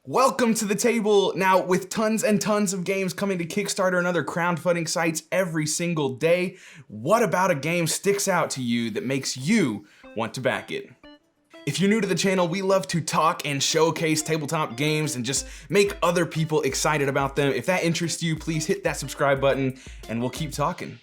Welcome to the table. Now, with tons and tons of games coming to Kickstarter and other crowdfunding sites every single day, what about a game sticks out to you that makes you want to back it? If you're new to the channel, we love to talk and showcase tabletop games and just make other people excited about them. If that interests you, please hit that subscribe button and we'll keep talking.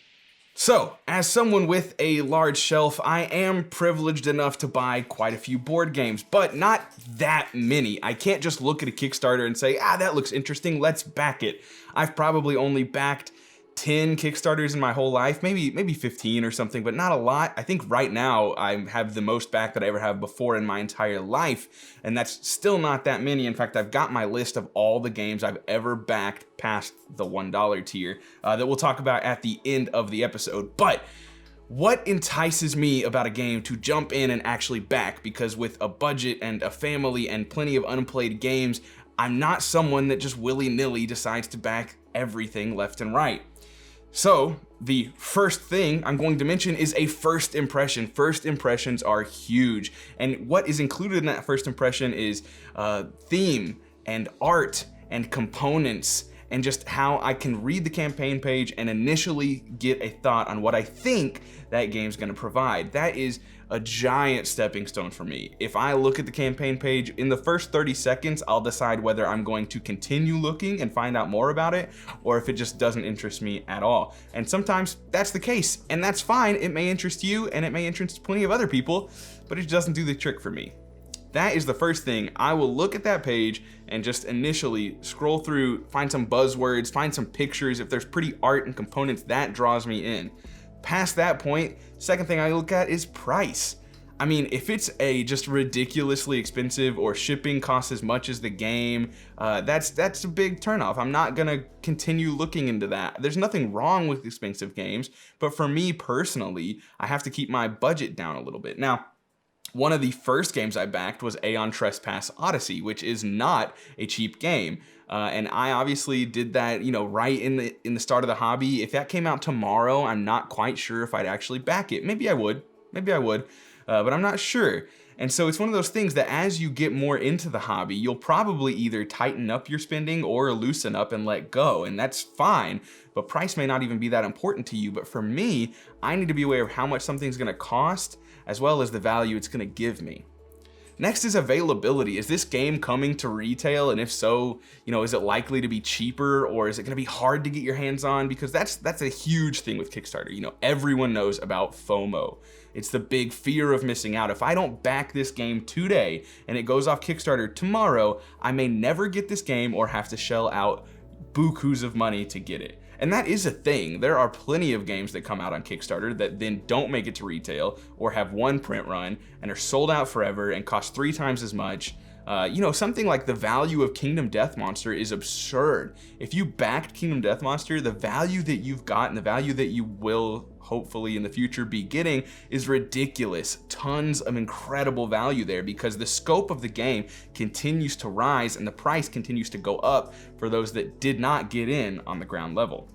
So, as someone with a large shelf, I am privileged enough to buy quite a few board games, but not that many. I can't just look at a Kickstarter and say, that looks interesting, let's back it. I've probably only backed 10 Kickstarters in my whole life, maybe 15 or something, but not a lot. I think right now I have the most back that I ever have before in my entire life, and that's still not that many. In fact, I've got my list of all the games I've ever backed past the $1 tier that we'll talk about at the end of the episode. But what entices me about a game to jump in and actually back? Because with a budget and a family and plenty of unplayed games, I'm not someone that just willy-nilly decides to back everything left and right. So, the first thing I'm going to mention is a first impression. First impressions are huge. And what is included in that first impression is theme and art and components and just how I can read the campaign page and initially get a thought on what I think that game's gonna provide. That is a giant stepping stone for me. If I look at the campaign page, in the first 30 seconds, I'll decide whether I'm going to continue looking and find out more about it, or if it just doesn't interest me at all. And sometimes that's the case, and that's fine. It may interest you, and it may interest plenty of other people, but it doesn't do the trick for me. That is the first thing. I will look at that page and just initially scroll through, find some buzzwords, find some pictures. If there's pretty art and components, that draws me in. Past that point, second thing I look at is price. I mean, if it's just ridiculously expensive or shipping costs as much as the game, that's a big turnoff. I'm not gonna continue looking into that. There's nothing wrong with expensive games, but for me personally, I have to keep my budget down a little bit. Now, one of the first games I backed was Aeon Trespass Odyssey, which is not a cheap game. And I obviously did that, right in the start of the hobby. If that came out tomorrow, I'm not quite sure if I'd actually back it. Maybe I would, but I'm not sure. And so it's one of those things that as you get more into the hobby, you'll probably either tighten up your spending or loosen up and let go. And that's fine, but price may not even be that important to you. But for me, I need to be aware of how much something's gonna cost, as well as the value it's gonna give me. Next is availability. Is this game coming to retail? And if so, is it likely to be cheaper, or is it gonna be hard to get your hands on? Because that's a huge thing with Kickstarter. Everyone knows about FOMO. It's the big fear of missing out. If I don't back this game today and it goes off Kickstarter tomorrow, I may never get this game or have to shell out bukus of money to get it. And that is a thing. There are plenty of games that come out on Kickstarter that then don't make it to retail or have one print run and are sold out forever and cost 3 times as much. Something like the value of Kingdom Death Monster is absurd. If you backed Kingdom Death Monster, the value that you've got and the value that you will hopefully in the future be getting is ridiculous. Tons of incredible value there because the scope of the game continues to rise and the price continues to go up for those that did not get in on the ground level.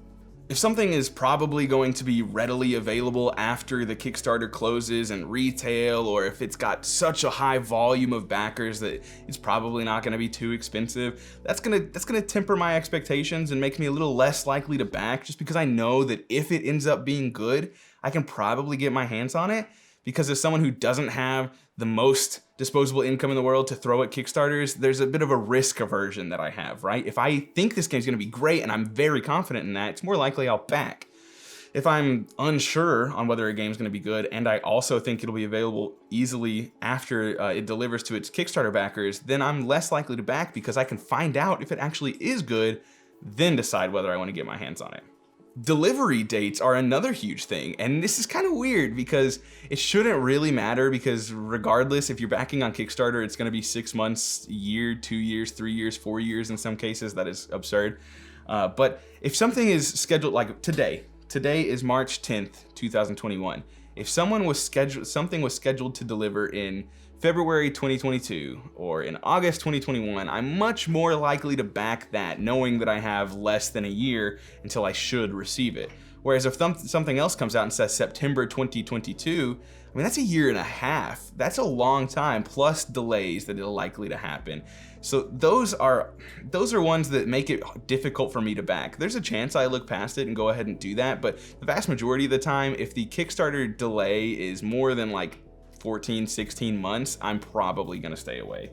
If something is probably going to be readily available after the Kickstarter closes and retail, or if it's got such a high volume of backers that it's probably not going to be too expensive, that's gonna temper my expectations and make me a little less likely to back, just because I know that if it ends up being good, I can probably get my hands on it. Because as someone who doesn't have the most disposable income in the world to throw at Kickstarters, there's a bit of a risk aversion that I have, right? If I think this game's gonna be great and I'm very confident in that, it's more likely I'll back. If I'm unsure on whether a game's gonna be good and I also think it'll be available easily after it delivers to its Kickstarter backers, then I'm less likely to back because I can find out if it actually is good, then decide whether I wanna get my hands on it. Delivery dates are another huge thing, and this is kind of weird because it shouldn't really matter, because regardless, if you're backing on Kickstarter, it's going to be 6 months, a year, 2 years, 3 years, 4 years in some cases. That is absurd. But if something is scheduled, like today is March 10th, 2021. If something was scheduled to deliver in February 2022 or in August 2021, I'm much more likely to back that, knowing that I have less than a year until I should receive it. Whereas if something else comes out and says September 2022, I mean, that's a year and a half. That's a long time, plus delays that are likely to happen. So those are ones that make it difficult for me to back. There's a chance I look past it and go ahead and do that, but the vast majority of the time, if the Kickstarter delay is more than like 14, 16 months, I'm probably gonna stay away.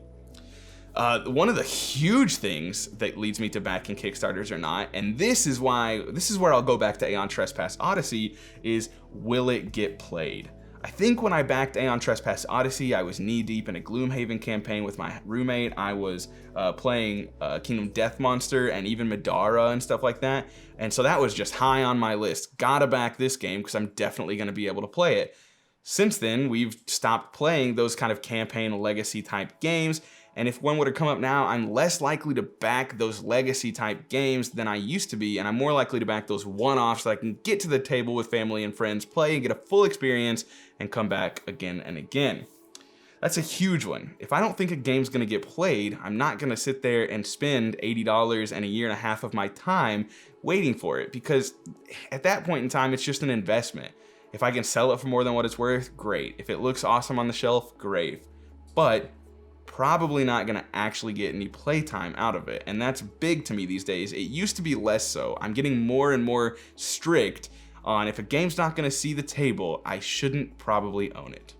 One of the huge things that leads me to backing Kickstarters or not, and this is where I'll go back to Aeon Trespass Odyssey, is will it get played? I think when I backed Aeon Trespass Odyssey, I was knee deep in a Gloomhaven campaign with my roommate. I was playing Kingdom Death Monster and even Madara and stuff like that. And so that was just high on my list. Gotta back this game because I'm definitely gonna be able to play it. Since then, we've stopped playing those kind of campaign legacy type games. And if one were to come up now, I'm less likely to back those legacy type games than I used to be, and I'm more likely to back those one-offs so I can get to the table with family and friends, play and get a full experience, and come back again and again. That's a huge one. If I don't think a game's gonna get played, I'm not gonna sit there and spend $80 and a year and a half of my time waiting for it, because at that point in time, it's just an investment. If I can sell it for more than what it's worth, great. If it looks awesome on the shelf, great. But probably not gonna actually get any playtime out of it. And that's big to me these days. It used to be less so. I'm getting more and more strict on if a game's not gonna see the table, I shouldn't probably own it.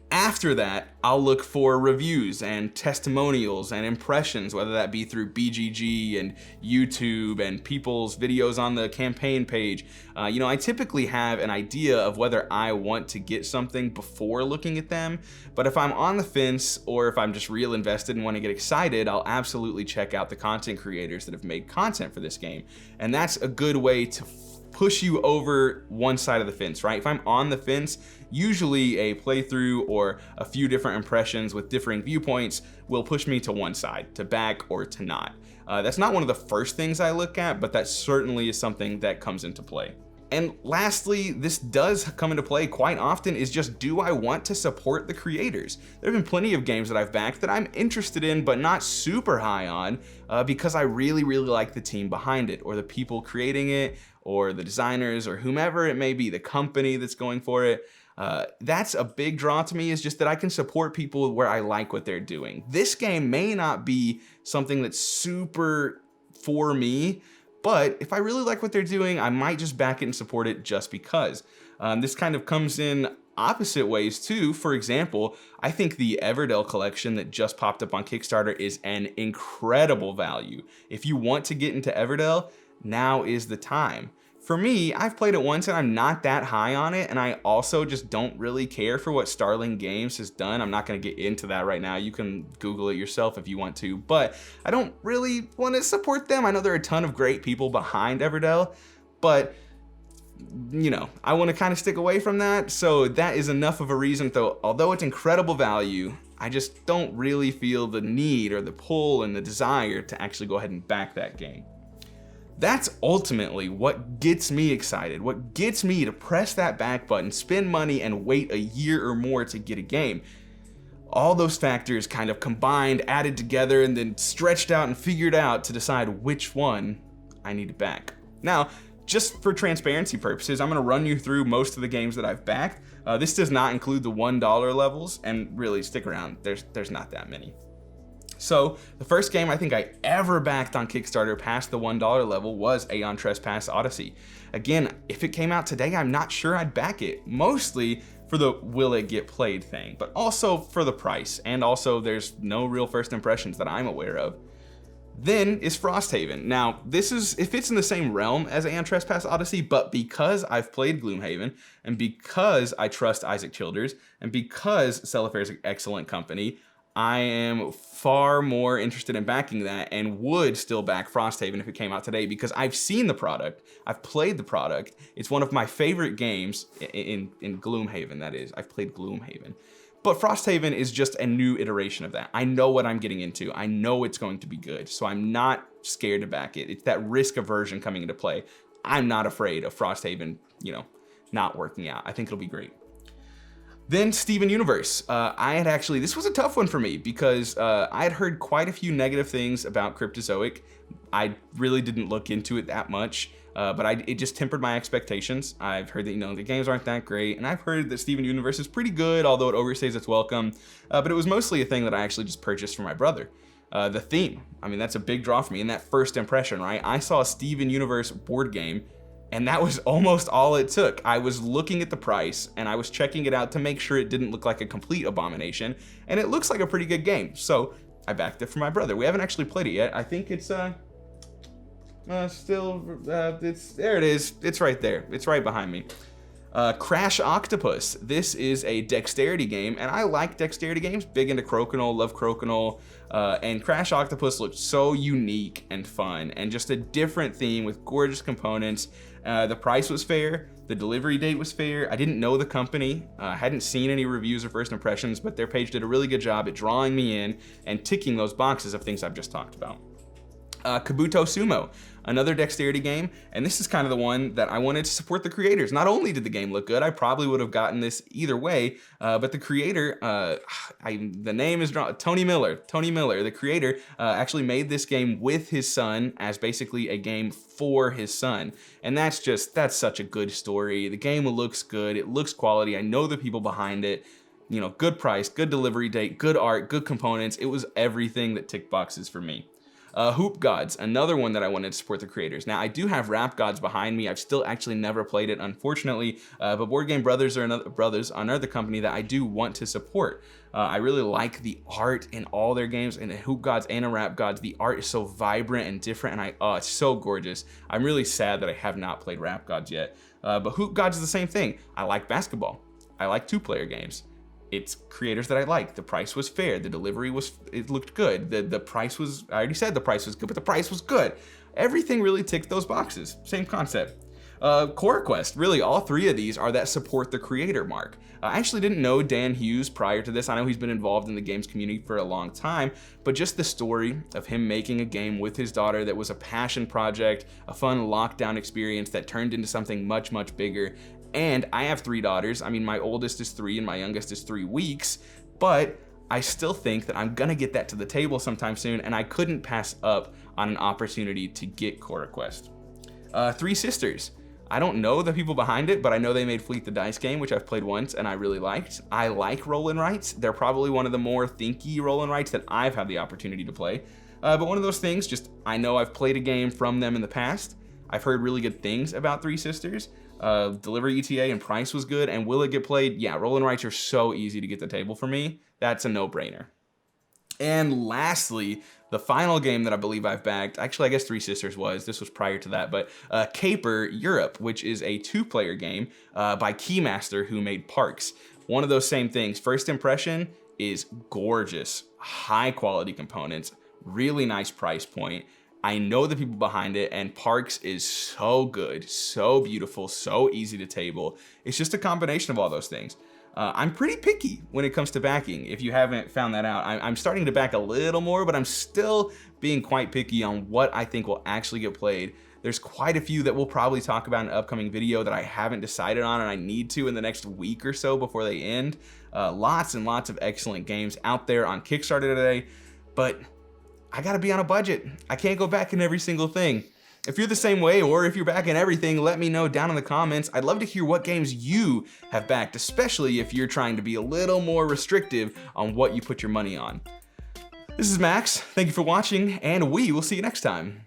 After that, I'll look for reviews and testimonials and impressions, whether that be through BGG and YouTube and people's videos on the campaign page. I typically have an idea of whether I want to get something before looking at them, but if I'm on the fence or if I'm just real invested and want to get excited, I'll absolutely check out the content creators that have made content for this game. And that's a good way to push you over one side of the fence, right? If I'm on the fence, usually a playthrough or a few different impressions with differing viewpoints will push me to one side, to back or to not. That's not one of the first things I look at, but that certainly is something that comes into play. And lastly, this does come into play quite often, is just, do I want to support the creators? There have been plenty of games that I've backed that I'm interested in, but not super high on, because I really, really like the team behind it, or the people creating it, or the designers, or whomever it may be, the company that's going for it. That's a big draw to me, is just that I can support people where I like what they're doing. This game may not be something that's super for me, but if I really like what they're doing, I might just back it and support it just because. This kind of comes in opposite ways too. For example, I think the Everdell collection that just popped up on Kickstarter is an incredible value. If you want to get into Everdell, now is the time. For me, I've played it once and I'm not that high on it, and I also just don't really care for what Starling Games has done. I'm not gonna get into that right now. You can Google it yourself if you want to, but I don't really want to support them. I know there are a ton of great people behind Everdell, but I want to kind of stick away from that. So that is enough of a reason, though, although it's incredible value, I just don't really feel the need or the pull and the desire to actually go ahead and back that game. That's ultimately what gets me excited, what gets me to press that back button, spend money, and wait a year or more to get a game. All those factors kind of combined, added together, and then stretched out and figured out to decide which one I need to back. Now, just for transparency purposes, I'm gonna run you through most of the games that I've backed. This does not include the $1 levels, and really, stick around, there's not that many. So the first game I think I ever backed on Kickstarter past the $1 level was Aeon Trespass Odyssey. Again, if it came out today, I'm not sure I'd back it, mostly for the will it get played thing, but also for the price, and also there's no real first impressions that I'm aware of. Then is Frosthaven. Now, it fits in the same realm as Aeon Trespass Odyssey, but because I've played Gloomhaven, and because I trust Isaac Childers, and because Cellafair is an excellent company, I am far more interested in backing that, and would still back Frosthaven if it came out today, because I've seen the product, I've played the product, it's one of my favorite games in Gloomhaven, that is. I've played Gloomhaven. But Frosthaven is just a new iteration of that. I know what I'm getting into. I know it's going to be good, so I'm not scared to back it. It's that risk aversion coming into play. I'm not afraid of Frosthaven, not working out. I think it'll be great. Then Steven Universe. This was a tough one for me because I had heard quite a few negative things about Cryptozoic. I really didn't look into it that much, but it just tempered my expectations. I've heard that, the games aren't that great, and I've heard that Steven Universe is pretty good, although it overstays its welcome, but it was mostly a thing that I actually just purchased for my brother. The theme, that's a big draw for me, and that first impression, right? I saw a Steven Universe board game, and that was almost all it took. I was looking at the price and I was checking it out to make sure it didn't look like a complete abomination, and it looks like a pretty good game. So I backed it for my brother. We haven't actually played it yet. I think it's there it is. It's right there. It's right behind me. Crash Octopus. This is a dexterity game, and I like dexterity games. Big into Crokinole, love Crokinole, and Crash Octopus looked so unique and fun, and just a different theme with gorgeous components. The price was fair. The delivery date was fair. I didn't know the company. I hadn't seen any reviews or first impressions, but their page did a really good job at drawing me in and ticking those boxes of things I've just talked about. Kabuto Sumo, another dexterity game, and this is kind of the one that I wanted to support the creators. Not only did the game look good, I probably would have gotten this either way, but the creator, the name is Tony Miller, the creator, actually made this game with his son as basically a game for his son, and that's such a good story. The game looks good, it looks quality, I know the people behind it, good price, good delivery date, good art, good components. It was everything that ticked boxes for me. Hoop Gods, another one that I wanted to support the creators. Now, I do have Rap Gods behind me. I've still actually never played it, unfortunately, but Board Game Brothers are another company that I do want to support. I really like the art in all their games, and the Hoop Gods and the Rap Gods. The art is so vibrant and different, and it's so gorgeous. I'm really sad that I have not played Rap Gods yet, but Hoop Gods is the same thing. I like basketball. I like two-player games. It's creators that I like. The price was fair. The delivery it looked good. The price was, I already said the price was good, but the price was good. Everything really ticked those boxes. Same concept. Core Quest, really all three of these are that support the creator mark. I actually didn't know Dan Hughes prior to this. I know he's been involved in the games community for a long time, but just the story of him making a game with his daughter that was a passion project, a fun lockdown experience that turned into something much, much bigger. And I have 3 daughters. My oldest is 3 and my youngest is 3 weeks, but I still think that I'm gonna get that to the table sometime soon, and I couldn't pass up on an opportunity to get Core Quest. Three Sisters. I don't know the people behind it, but I know they made Fleet the Dice game, which I've played once and I really liked. I like roll and writes. They're probably one of the more thinky roll and writes that I've had the opportunity to play. But one of those things, I know I've played a game from them in the past. I've heard really good things about Three Sisters. Delivery ETA and price was good, and will it get played? Yeah, roll and writes are so easy to get to the table for me. That's a no-brainer. And lastly, the final game that I believe I've bagged, actually I guess Three Sisters this was prior to that, but Caper Europe, which is a 2-player game by Keymaster, who made Parks. One of those same things. First impression is gorgeous, high quality components, really nice price point. I know the people behind it, and Parks is so good, so beautiful, so easy to table. It's just a combination of all those things. I'm pretty picky when it comes to backing. If you haven't found that out, I'm starting to back a little more, but I'm still being quite picky on what I think will actually get played. There's quite a few that we'll probably talk about in an upcoming video that I haven't decided on, and I need to in the next week or so before they end. Lots and lots of excellent games out there on Kickstarter today, but I gotta be on a budget. I can't go back in every single thing. If you're the same way, or if you're backing everything, let me know down in the comments. I'd love to hear what games you have backed, especially if you're trying to be a little more restrictive on what you put your money on. This is Max, thank you for watching, and we will see you next time.